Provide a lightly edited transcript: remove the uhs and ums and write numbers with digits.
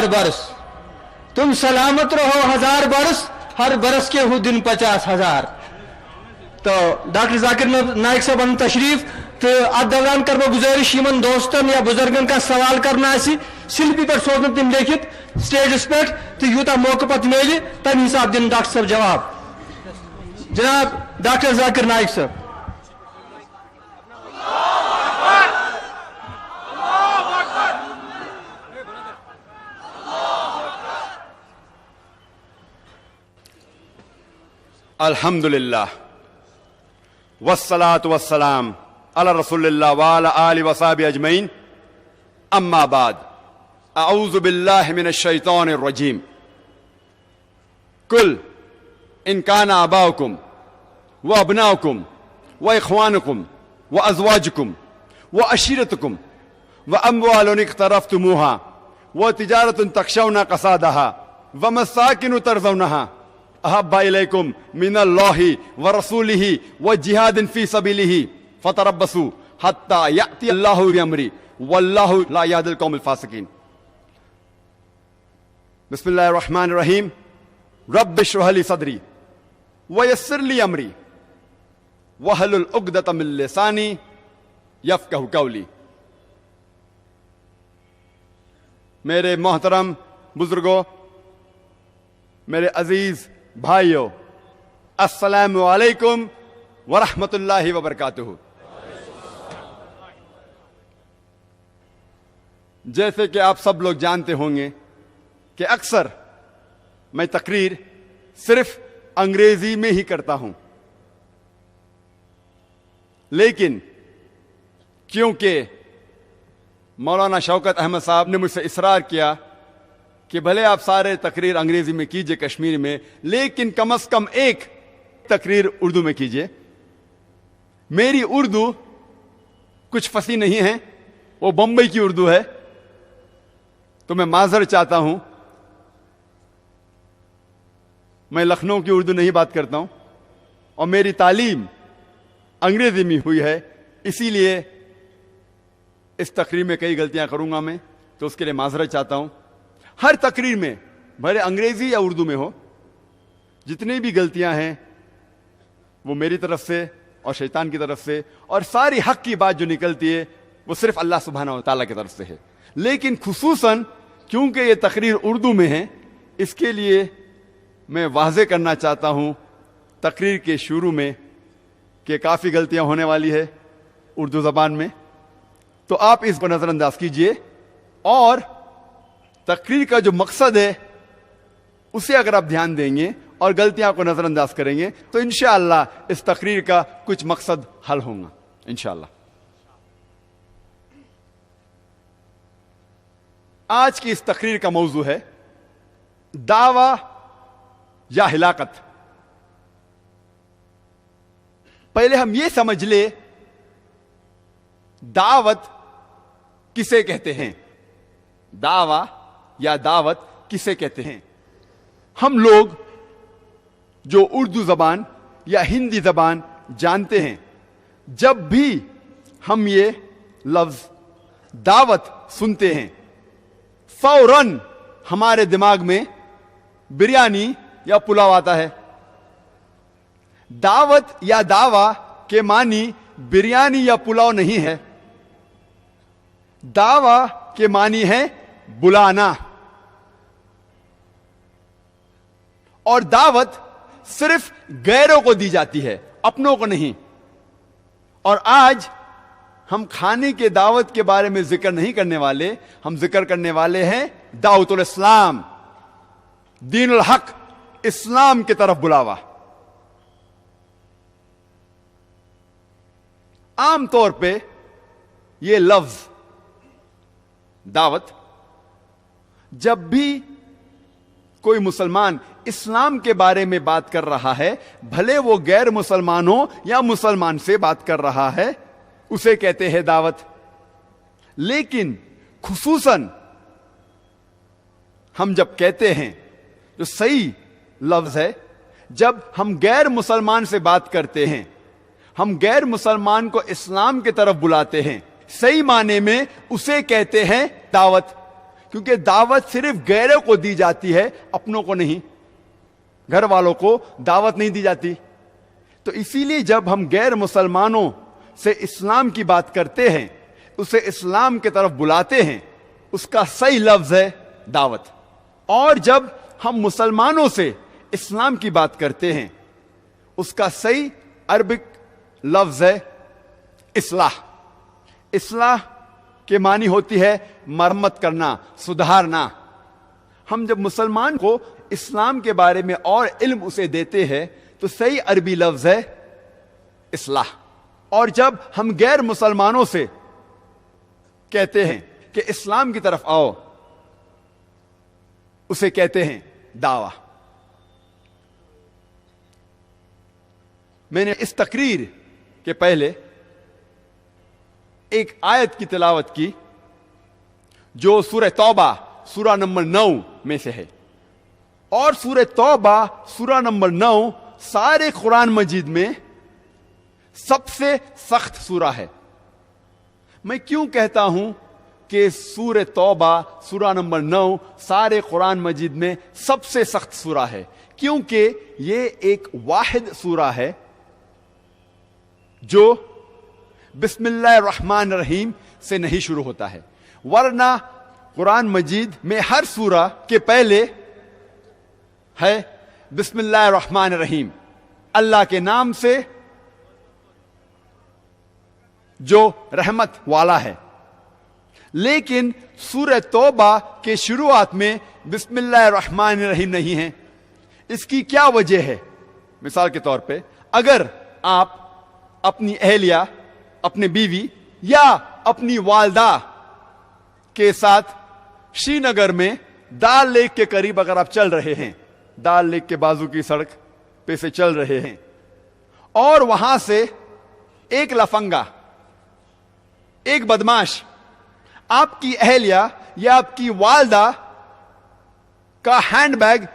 1000 बरस, तुम सलामत रहो 1000 बरस, हर बरस के हो दिन 50,000। तो डॉक्टर जाकिर नाइक साहब तशरीफ तो अत दौरान कर गुजारिश इन दोस्तन या बुजुर्गन का सवाल करना शिल्पी पे सोचन तम लिखित स्टेजस पे तो यूता मौका पत मिले तम हिसाब दिन डॉक्टर साहब जवाब। जनाब डॉक्टर जाकिर नाइक साहब। अल्हम्दुलिल्लाह वस्सलातु वस्सलाम अला रसूलिल्लाह व अला आलिहि व सहबिहि अजमईन, अम्मा बाद, अऊज़ु बिल्लाहि मिनश शैतानिर रजीम। कुल इन काना आबाउकुम व अबनाउकुम व इख्वानुकुम व अज़वाजुकुम व अशीरतुकुम व अम्वालुन इक़्तरफ़्तुमूहा व तिजारतुन तख़शौना कसादहा व मसाकिनु तर्ज़ौनहा अहब्बा इलैकुम मिनल्लाहि व रसूलिहि व जिहादिन फी सबीलिहि फतरब्बसू हत्ता याति अल्लाहु बिअम्री वल्लाहु ला यहदिल कौमल फासिकीन। बिस्मिल्लाहिर रहमानिर रहीम। रब्बि इश्रह ली सदरी व यस्सिर ली अमरी वहलुल उक़दतम मिन लिसानी यफ़क़हू क़ौली। मेरे मोहतरम बुजुर्गों, मेरे अजीज भाइयों, अस्सलामु अलैकुम व रहमतुल्लाहि व बरकातुहू। जैसे कि आप सब लोग जानते होंगे कि अक्सर मैं तकरीर सिर्फ अंग्रेजी में ही करता हूं, लेकिन क्योंकि मौलाना शौकत अहमद साहब ने मुझसे इसरार किया कि भले आप सारे तकरीर अंग्रेजी में कीजिए कश्मीर में, लेकिन कम से कम एक तकरीर उर्दू में कीजिए। मेरी उर्दू कुछ फसी नहीं है, वो बंबई की उर्दू है, तो मैं माजर चाहता हूं। मैं लखनऊ की उर्दू नहीं बात करता हूं और मेरी तालीम अंग्रेजी में हुई है, इसीलिए इस तकरीर में कई गलतियां करूंगा मैं, तो उसके लिए माजरत चाहता हूं। हर तकरीर में भले अंग्रेजी या उर्दू में हो, जितनी भी गलतियां हैं वो मेरी तरफ से और शैतान की तरफ से, और सारी हक की बात जो निकलती है वो सिर्फ अल्लाह सुब्हानहू व तआला की तरफ से है। लेकिन खुसूसन क्योंकि ये तकरीर उर्दू में है, इसके लिए मैं वाज़े करना चाहता हूं तकरीर के शुरू में कि काफ़ी गलतियां होने वाली है उर्दू ज़बान में, तो आप इसको नज़रअंदाज कीजिए और तकरीर का जो मकसद है उसे अगर आप ध्यान देंगे और गलतियां को नज़रअंदाज करेंगे तो इंशाअल्लाह इस तकरीर का कुछ मकसद हल होगा इंशाअल्लाह। आज की इस तकरीर का मौजू है दावा या हिलाकत। पहले हम ये समझ ले दावत किसे कहते हैं, दावा या दावत किसे कहते हैं। हम लोग जो उर्दू जबान या हिंदी जबान जानते हैं, जब भी हम ये लफ्ज दावत सुनते हैं फौरन हमारे दिमाग में बिरयानी या पुलाव आता है। दावत या दावा के मानी बिरयानी या पुलाव नहीं है, दावा के मानी है बुलाना, और दावत सिर्फ गैरों को दी जाती है, अपनों को नहीं। और आज हम खाने के दावत के बारे में जिक्र नहीं करने वाले, हम जिक्र करने वाले हैं दावतुल इस्लाम, दीनुल हक, इस्लाम की तरफ बुलावा। आमतौर पे ये लफ्ज दावत जब भी कोई मुसलमान इस्लाम के बारे में बात कर रहा है, भले वो गैर मुसलमान हो या मुसलमान से बात कर रहा है, उसे कहते हैं दावत। लेकिन खुसूसन हम जब कहते हैं, जो सही लफ्ज है, जब हम गैर मुसलमान से बात करते हैं, हम गैर मुसलमान को इस्लाम की तरफ बुलाते हैं, सही माने में उसे कहते हैं दावत। کیونکہ دعوت صرف غیروں کو دی جاتی ہے، اپنوں کو نہیں، گھر والوں کو دعوت نہیں دی جاتی. تو اسی لیے جب ہم غیر مسلمانوں سے اسلام کی بات کرتے ہیں، اسے اسلام کی طرف بلاتے ہیں، اس کا صحیح لفظ ہے دعوت. اور جب ہم مسلمانوں سے اسلام کی بات کرتے ہیں، اس کا صحیح عربک لفظ ہے اصلاح. اصلاح کے معنی ہوتی ہے مرمت کرنا، سدھارنا. ہم جب مسلمان کو اسلام کے بارے میں اور علم اسے دیتے ہیں تو صحیح عربی لفظ ہے اصلاح. اور جب ہم غیر مسلمانوں سے کہتے ہیں کہ اسلام کی طرف آؤ، اسے کہتے ہیں دعویٰ. میں نے اس تقریر کے پہلے ایک آیت کی تلاوت کی جو سورہ توبہ سورہ نمبر 9 میں سے ہے. اور سورہ توبہ سورہ نمبر 9 سارے قرآن مجید میں سب سے سخت سورہ ہے. میں کیوں کہتا ہوں کہ سورہ توبہ سورہ نمبر 9 سارے قرآن مجید میں سب سے سخت سورہ ہے؟ کیونکہ یہ ایک واحد سورہ ہے جو بسم اللہ الرحمن الرحیم سے نہیں شروع ہوتا ہے. ورنہ قرآن مجید میں ہر سورہ کے پہلے ہے بسم اللہ الرحمن الرحیم، اللہ کے نام سے جو رحمت والا ہے. لیکن سورہ توبہ کے شروعات میں بسم اللہ الرحمن الرحیم نہیں ہے. اس کی کیا وجہ ہے؟ مثال کے طور پہ اگر آپ اپنی اہلیہ، اپنے بیوی یا اپنی والدہ کے ساتھ شری نگر میں ڈال لیک کے قریب اگر آپ چل رہے ہیں، ڈال لیک کے بازو کی سڑک پہ سے چل رہے ہیں، اور وہاں سے ایک لفنگا، ایک بدماش آپ کی اہلیہ یا آپ کی والدہ کا ہینڈ بیگ